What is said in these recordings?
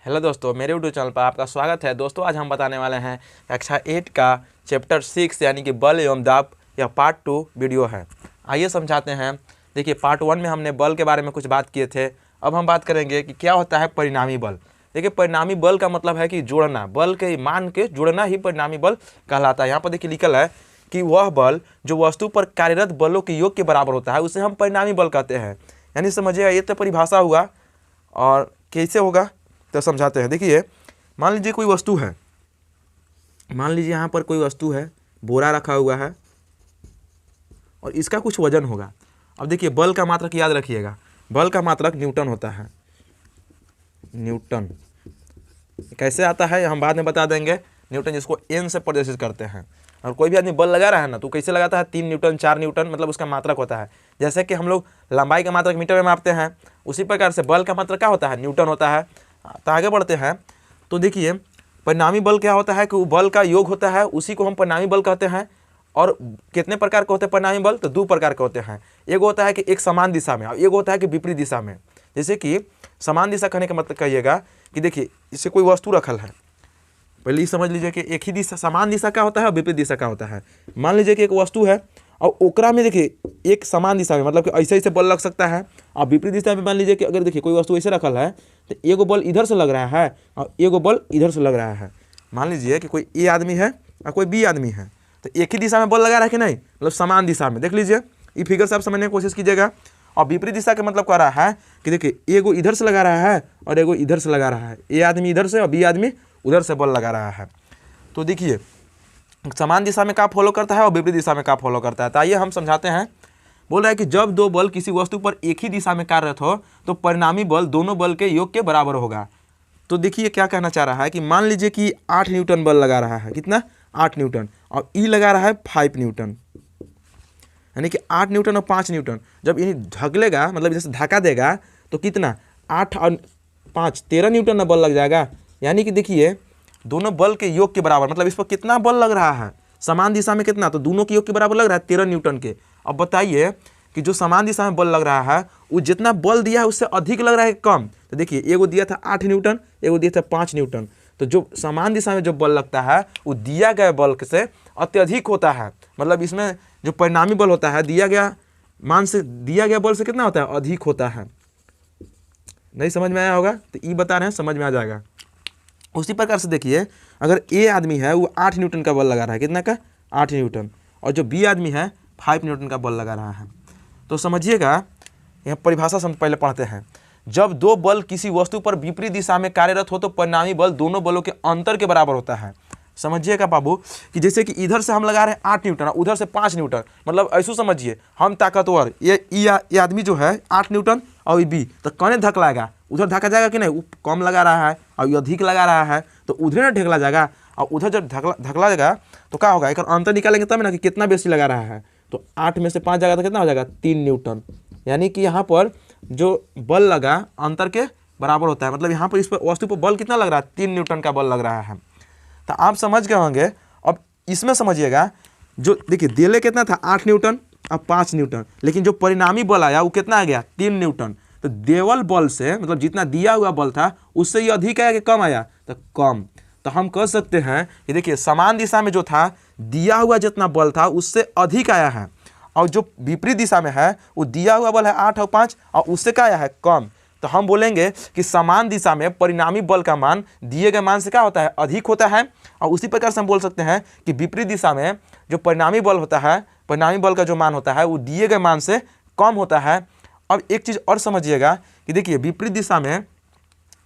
Hello दोस्तों, मेरे YouTube channel पर आपका स्वागत है। दोस्तों आज हम बताने वाले हैं कक्षा 8 का चैप्टर 6 यानी कि बल एवं दाब, यह पार्ट 2 वीडियो है। आइए समझाते हैं। देखिए पार्ट 1 में हमने बल के बारे में कुछ बात किए थे। अब हम बात करेंगे कि क्या होता है परिणामी बल। देखिए परिणामी बल का मतलब है कि जोड़ना, बल के मान के जोड़ना ही परिणामी बल कहलाता है। यहाँ पर देखिए लिखल है कि वह बल जो वस्तु पर कार्यरत बलों के योग के बराबर होता है उसे हम परिणामी बल कहते हैं। यानी समझिए ये तो परिभाषा हुआ, और कैसे होगा तो समझाते हैं। देखिए मान लीजिए कोई वस्तु है, मान लीजिए यहाँ पर कोई वस्तु है, बोरा रखा हुआ है और इसका कुछ वजन होगा। अब देखिए बल का मात्रक याद रखिएगा, बल का मात्रक न्यूटन होता है। न्यूटन कैसे आता है हम बाद में बता देंगे। न्यूटन जिसको एन से प्रदर्शित करते हैं। और कोई भी आदमी बल लगा रहा है ना तो कैसे लगाता है, 3 न्यूटन 4 न्यूटन, मतलब उसका मात्रक होता है। जैसे कि हम लोग लंबाई का मात्रक मीटर में मापते हैं, उसी प्रकार से बल का मात्रक क्या होता है, न्यूटन होता है। तो आगे बढ़ते हैं तो देखिए परिणामी बल क्या होता है कि वो बल का योग होता है, उसी को हम परिणामी बल कहते हैं। और कितने प्रकार के होते हैं परिणामी बल, तो 2 प्रकार के होते हैं। एक होता है कि एक समान दिशा में और एक होता है कि विपरीत दिशा में। जैसे कि समान दिशा कहने का मतलब कहिएगा कि देखिए इससे कोई वस्तु रखल है, पहले ये समझ लीजिए कि एक ही दिशा, समान दिशा क्या होता है और विपरीत दिशा क्या होता है। मान लीजिए कि एक वस्तु है और ओकरा में देखिए एक समान दिशा में, मतलब कि ऐसे ऐसे बल लग सकता है। और विपरीत दिशा में मान लीजिए कि अगर देखिए कोई वस्तु ऐसे रखल है तो एगो बल इधर से लग रहा है और एगो बल इधर से लग रहा है। मान लीजिए कि कोई ए आदमी है और कोई बी आदमी है, तो एक ही दिशा में बल लगा रहा है कि नहीं, मतलब समान दिशा में। देख लीजिए ये फिगर से आप समझने की कोशिश कीजिएगा। और विपरीत दिशा का मतलब कह रहा है कि देखिए एगो इधर से लगा रहा है और एगो इधर से लगा रहा है। ए आदमी इधर से और बी आदमी उधर से बल लगा रहा है। तो देखिए समान दिशा में क्या फॉलो करता है और विपरीत दिशा में क्या फॉलो करता है। तो आइए हम समझाते हैं। बोल रहा है कि जब 2 बल किसी वस्तु पर एक ही दिशा में कार्यरत हो तो परिणामी बल दोनों बल के योग के बराबर होगा। तो देखिए क्या कहना चाह रहा है कि मान लीजिए कि 8 न्यूटन बल लगा रहा है, कितना 8 न्यूटन, और ई लगा रहा है 5 न्यूटन, यानी कि 8 न्यूटन और 5 न्यूटन। जब इन्हें ढकलेगा, मतलब जैसे धक्का देगा तो कितना 8 और 5 13 न्यूटन बल लग जाएगा। यानी कि देखिए दोनों बल के योग के बराबर, मतलब इस पर कितना बल लग रहा है समान दिशा में, कितना, तो दोनों के योग के बराबर लग रहा है 13 न्यूटन के। अब बताइए कि जो समान दिशा में बल लग रहा है वो जितना बल दिया है उससे अधिक लग रहा है कम। तो देखिए एगो दिया था 8 न्यूटन, एगो दिया था 5 न्यूटन। तो जो समान दिशा में जो बल लगता है वो दिया गया बल से अत्यधिक होता है। मतलब इसमें जो परिणामी बल होता है दिया गया मान से, दिया गया बल से कितना होता है, अधिक होता है। नहीं समझ में आया होगा तो ये बता रहे हैं, समझ में आ जाएगा। उसी प्रकार से देखिए अगर ए आदमी है वो 8 न्यूटन का बल लगा रहा है, कितना का 8 न्यूटन, और जो बी आदमी है 5 न्यूटन का बल लगा रहा है। तो समझिएगा यहाँ परिभाषा हम पहले पढ़ते हैं। जब 2 बल किसी वस्तु पर विपरीत दिशा में कार्यरत हो तो परिणामी बल दोनों बलों के अंतर के बराबर होता है। समझिएगा बाबू कि जैसे कि इधर से हम लगा रहे हैं 8 न्यूटन, उधर से 5 न्यूटन, मतलब ऐसा समझिए हम ताकतवर, ये आदमी जो है 8 न्यूटन और बी, तो कौन धकलाएगा, उधर धक्का जाएगा कि नहीं, वो कम लगा रहा है और ये अधिक लगा रहा है तो उधर ना ढकला जाएगा। और उधर जब धकला जाएगा तो क्या होगा, एक अंतर निकालेंगे तब ना कि कितना बेसी लगा रहा है। तो 8 में से 5 जाएगा तो कितना हो जाएगा 3 न्यूटन। यानी कि यहाँ पर जो बल लगा अंतर के बराबर होता है। मतलब यहाँ पर इस पर वस्तु पर बल कितना लग रहा है, 3 न्यूटन का बल लग रहा है। तो आप समझ गए होंगे। अब इसमें समझिएगा जो देखिए दिले कितना था 8 न्यूटन और 5 न्यूटन, लेकिन जो परिणामी बल आया वो कितना आ गया 3 न्यूटन। तो देवल बल से, मतलब जितना दिया हुआ बल था उससे ये अधिक आया कि कम आया, तो कम। तो हम कह सकते हैं कि देखिए समान दिशा में जो था दिया हुआ जितना बल था उससे अधिक आया है, और जो विपरीत दिशा में है वो दिया हुआ बल है 8 और 5 और उससे क्या आया है, कम। तो हम बोलेंगे कि समान दिशा में परिणामी बल का मान दिए गए मान से क्या होता है, अधिक होता है। और उसी प्रकार से हम बोल सकते हैं कि विपरीत दिशा में जो परिणामी बल होता है, परिणामी बल का जो मान होता है वो दिए गए मान से कम होता है। अब एक चीज़ और समझिएगा कि देखिए विपरीत दिशा में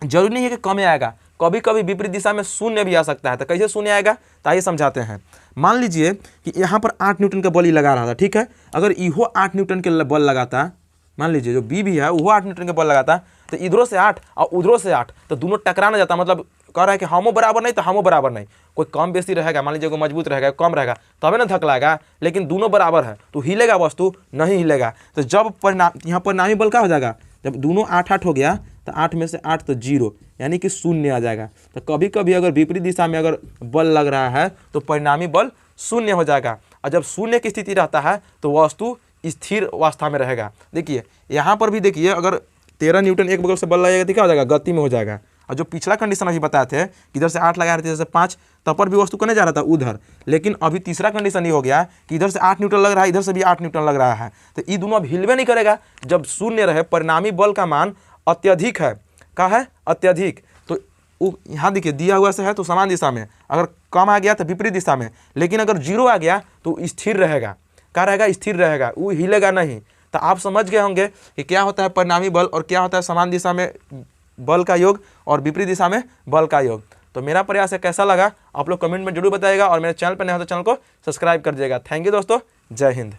जरूरी नहीं है कि कम आएगा, कभी कभी विपरीत दिशा में शून्य भी आ सकता है। तो कैसे शून्य आएगा, तो आइए समझाते हैं। मान लीजिए कि यहाँ पर 8 न्यूटन का बल ही लगा रहा था, ठीक है। अगर इहो 8 न्यूटन के बल लगाता, मान लीजिए जो बी भी है वो 8 न्यूटन के बल लगाता, तो इधरों से 8 और उधरों से 8, तो दोनों टकरा ना जाता। मतलब कह रहा है कि हमो बराबर नहीं तो हमो बराबर नहीं, कोई कम बेसी रहेगा, मान लीजिए कोई मजबूत रहेगा कम रहेगा तबे ना धकलाएगा, लेकिन दोनों बराबर है तो हिलेगा वस्तु, नहीं हिलेगा। तो जब यहाँ परिणामी बल क्या हो जाएगा, जब दोनों 8-8 हो गया तो 8 में से 8 तो 0, यानी कि शून्य आ जाएगा। तो कभी कभी अगर विपरीत दिशा में अगर बल लग रहा है तो परिणामी बल शून्य हो जाएगा, और जब शून्य की स्थिति रहता है तो वस्तु स्थिर अवस्था में रहेगा। देखिए यहाँ पर भी देखिए अगर 13 न्यूटन एक बगल से बल लगेगा तो क्या हो जाएगा, गति में हो जाएगा। और जो पिछला कंडीशन अभी बताए थे कि इधर से 8 लगा रहे थे, इधर से 5, तब पर भी वस्तु करने जा रहा था उधर। लेकिन अभी तीसरा कंडीशन ये हो गया कि इधर से 8 न्यूटन लग रहा है, इधर से भी 8 न्यूटन लग रहा है, तो ये दोनों अब हिलवे नहीं करेगा जब शून्य रहे। परिणामी बल का मान अत्यधिक है, क्या है? अत्यधिक। तो यहाँ देखिए दिया हुआ से है तो समान दिशा में, अगर कम आ गया तो विपरीत दिशा में, लेकिन अगर 0 आ गया तो स्थिर रहेगा। क्या रहेगा? स्थिर रहेगा, वो हिलेगा नहीं। तो आप समझ गए होंगे कि क्या होता है परिणामी बल और क्या होता है समान दिशा में बल का योग और विपरीत दिशा में बल का योग। तो मेरा प्रयास है, कैसा लगा आप लोग कमेंट में जरूर बताइएगा, और मेरे चैनल पर नए हो तो चैनल को सब्सक्राइब कर दीजिएगा। थैंक यू दोस्तों, जय हिंद।